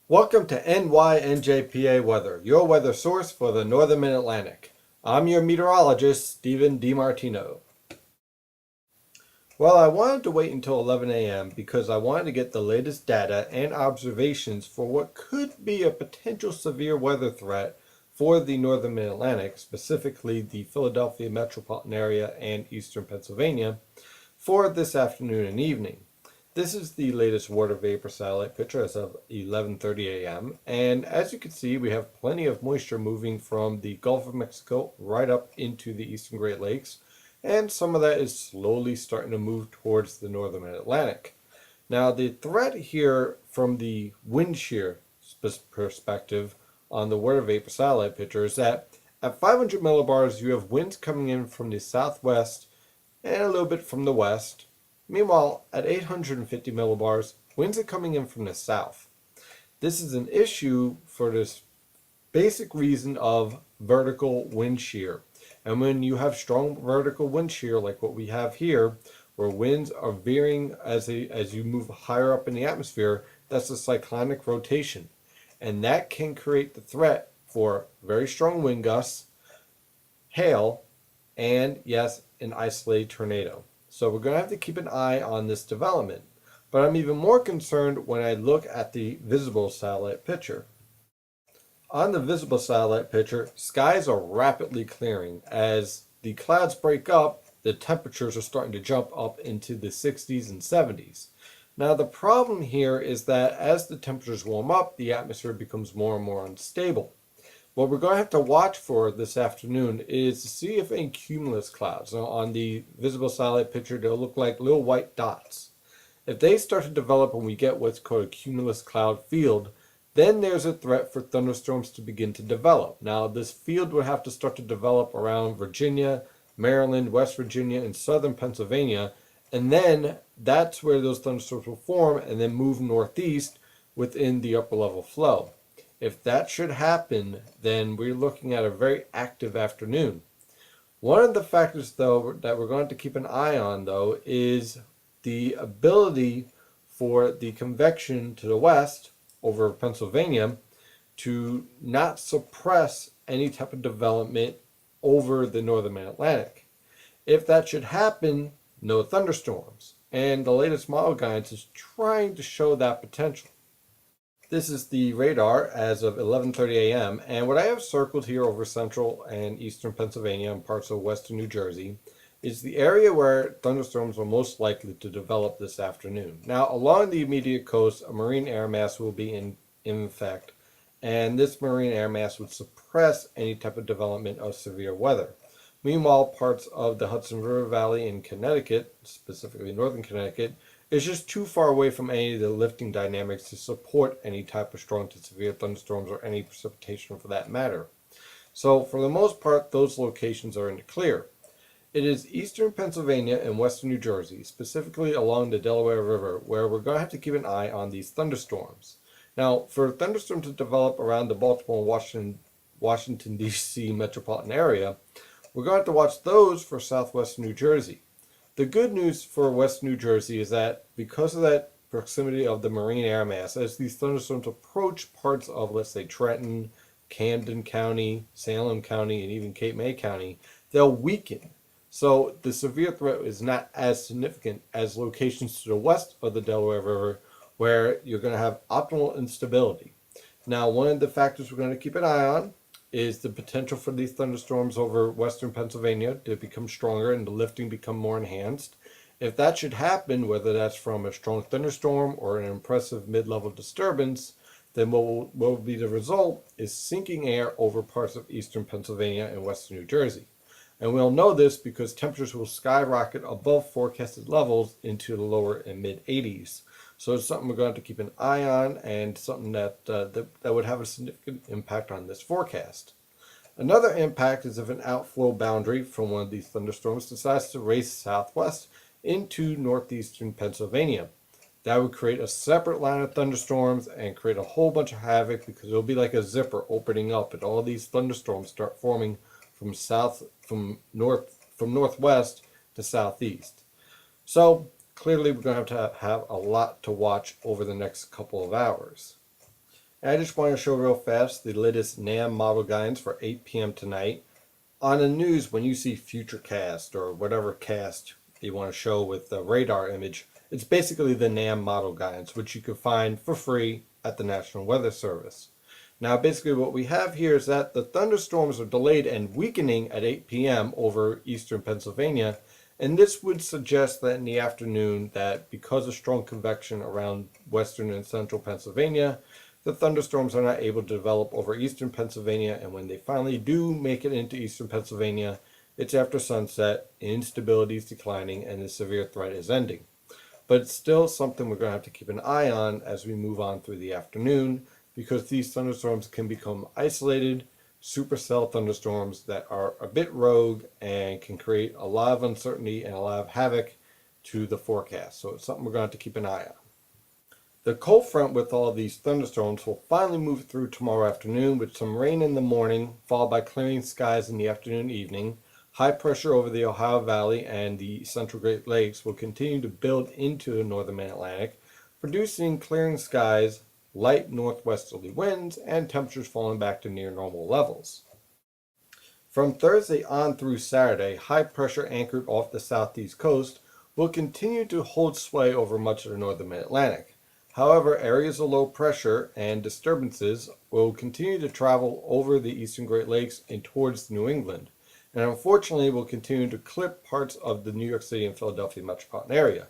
Welcome to NYNJPA Weather, your weather source for the Northern Mid-Atlantic. I'm your meteorologist, Stephen DiMartino. Well, I wanted to wait until 11 a.m. because I wanted to get the latest data and observations for what could be a potential severe weather threat for the Northern Mid-Atlantic, specifically the Philadelphia metropolitan area and eastern Pennsylvania, for this afternoon and evening. This is the latest water vapor satellite picture as of 11:30 a.m. And as you can see, we have plenty of moisture moving from the Gulf of Mexico right up into the eastern Great Lakes. And some of that is slowly starting to move towards the northern Atlantic. Now, the threat here from the wind shear perspective on the water vapor satellite picture is that at 500 millibars, you have winds coming in from the southwest and a little bit from the west. Meanwhile, at 850 millibars, winds are coming in from the south. This is an issue for this basic reason of vertical wind shear. And when you have strong vertical wind shear like what we have here, where winds are veering as you move higher up in the atmosphere, that's a cyclonic rotation. And that can create the threat for very strong wind gusts, hail, and yes, an isolated tornado. So we're going to have to keep an eye on this development. But I'm even more concerned when I look at the visible satellite picture. On the visible satellite picture, skies are rapidly clearing. As the clouds break up, the temperatures are starting to jump up into the 60s and 70s. Now the problem here is that as the temperatures warm up, the atmosphere becomes more and more unstable. What we're going to have to watch for this afternoon is to see if any cumulus clouds. Now, on the visible satellite picture, they'll look like little white dots. If they start to develop and we get what's called a cumulus cloud field, then there's a threat for thunderstorms to begin to develop. Now, this field would have to start to develop around Virginia, Maryland, West Virginia, and southern Pennsylvania, and then that's where those thunderstorms will form and then move northeast within the upper level flow. If that should happen, then we're looking at a very active afternoon. One of the factors, though, that we're going to keep an eye on, though, is the ability for the convection to the west over Pennsylvania to not suppress any type of development over the northern Atlantic. If that should happen, no thunderstorms. And the latest model guidance is trying to show that potential. This is the radar as of 11:30 a.m. and what I have circled here over central and eastern Pennsylvania and parts of western New Jersey is the area where thunderstorms are most likely to develop this afternoon. Now, along the immediate coast, a marine air mass will be in effect, and this marine air mass would suppress any type of development of severe weather. Meanwhile, parts of the Hudson River Valley in Connecticut, specifically northern Connecticut, is just too far away from any of the lifting dynamics to support any type of strong to severe thunderstorms or any precipitation for that matter. So for the most part, those locations are in the clear. It is eastern Pennsylvania and western New Jersey, specifically along the Delaware River, where we're going to have to keep an eye on these thunderstorms. Now, for thunderstorms to develop around the Baltimore and Washington, D.C. metropolitan area, we're going to have to watch those for southwestern New Jersey. The good news for West New Jersey is that because of that proximity of the marine air mass, as these thunderstorms approach parts of, let's say, Trenton, Camden County, Salem County, and even Cape May County, they'll weaken. So the severe threat is not as significant as locations to the west of the Delaware River, where you're going to have optimal instability. Now, one of the factors we're going to keep an eye on is the potential for these thunderstorms over western Pennsylvania to become stronger and the lifting become more enhanced. If that should happen, whether that's from a strong thunderstorm or an impressive mid-level disturbance, then what will be the result is sinking air over parts of eastern Pennsylvania and western New Jersey. And we'll know this because temperatures will skyrocket above forecasted levels into the lower and mid-80s. So it's something we're going to keep an eye on and something that would have a significant impact on this forecast. Another impact is if an outflow boundary from one of these thunderstorms decides to race southwest into northeastern Pennsylvania. That would create a separate line of thunderstorms and create a whole bunch of havoc because it'll be like a zipper opening up and all these thunderstorms start forming from northwest to southeast. So clearly we're going to have a lot to watch over the next couple of hours. And I just want to show real fast the latest NAM model guidance for 8 p.m. tonight. On the news, when you see Futurecast or whatever cast you want to show with the radar image, it's basically the NAM model guidance, which you can find for free at the National Weather Service. Now, basically what we have here is that the thunderstorms are delayed and weakening at 8 p.m. over eastern Pennsylvania, and this would suggest that in the afternoon that because of strong convection around western and central Pennsylvania, the thunderstorms are not able to develop over eastern Pennsylvania, and when they finally do make it into eastern Pennsylvania, it's after sunset, instability is declining, and the severe threat is ending. But it's still something we're going to have to keep an eye on as we move on through the afternoon, because these thunderstorms can become isolated supercell thunderstorms that are a bit rogue and can create a lot of uncertainty and a lot of havoc to the forecast. So it's something we're going to have to keep an eye on. The cold front with all of these thunderstorms will finally move through tomorrow afternoon with some rain in the morning, followed by clearing skies in the afternoon and evening. High pressure over the Ohio Valley and the central Great Lakes will continue to build into the northern Mid-Atlantic, producing clearing skies, light northwesterly winds, and temperatures falling back to near normal levels. From Thursday on through Saturday, high pressure anchored off the southeast coast will continue to hold sway over much of the northern Mid-Atlantic. However, areas of low pressure and disturbances will continue to travel over the eastern Great Lakes and towards New England, and unfortunately will continue to clip parts of the New York City and Philadelphia metropolitan area.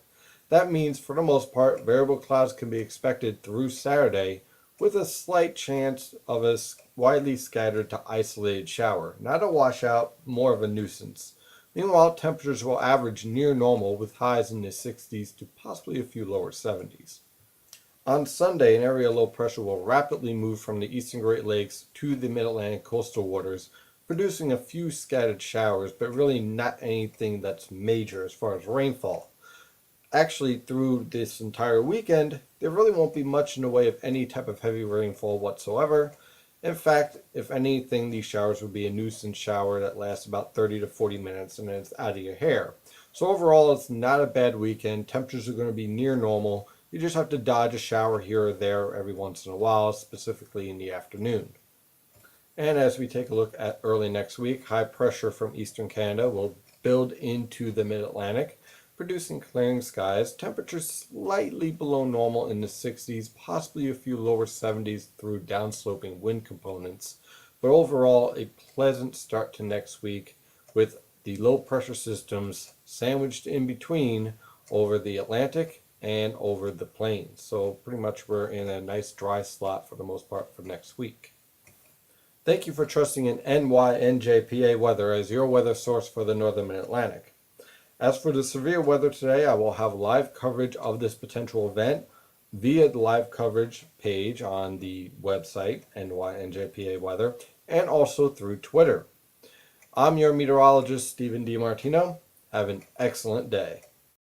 That means, for the most part, variable clouds can be expected through Saturday, with a slight chance of a widely scattered to isolated shower. Not a washout, more of a nuisance. Meanwhile, temperatures will average near normal, with highs in the 60s to possibly a few lower 70s. On Sunday, an area of low pressure will rapidly move from the eastern Great Lakes to the Mid-Atlantic coastal waters, producing a few scattered showers, but really not anything that's major as far as rainfall. Actually, through this entire weekend, there really won't be much in the way of any type of heavy rainfall whatsoever. In fact, if anything, these showers would be a nuisance shower that lasts about 30 to 40 minutes and then it's out of your hair. So overall, it's not a bad weekend. Temperatures are going to be near normal. You just have to dodge a shower here or there every once in a while, specifically in the afternoon. And as we take a look at early next week, high pressure from eastern Canada will build into the mid-Atlantic, producing clearing skies, temperatures slightly below normal in the 60s, possibly a few lower 70s through downsloping wind components. But overall, a pleasant start to next week with the low pressure systems sandwiched in between over the Atlantic and over the plains. So pretty much we're in a nice dry slot for the most part for next week. Thank you for trusting in NYNJPA Weather as your weather source for the northern Mid-Atlantic. As for the severe weather today, I will have live coverage of this potential event via the live coverage page on the website, NYNJPA Weather, and also through Twitter. I'm your meteorologist, Stephen DiMartino. Have an excellent day.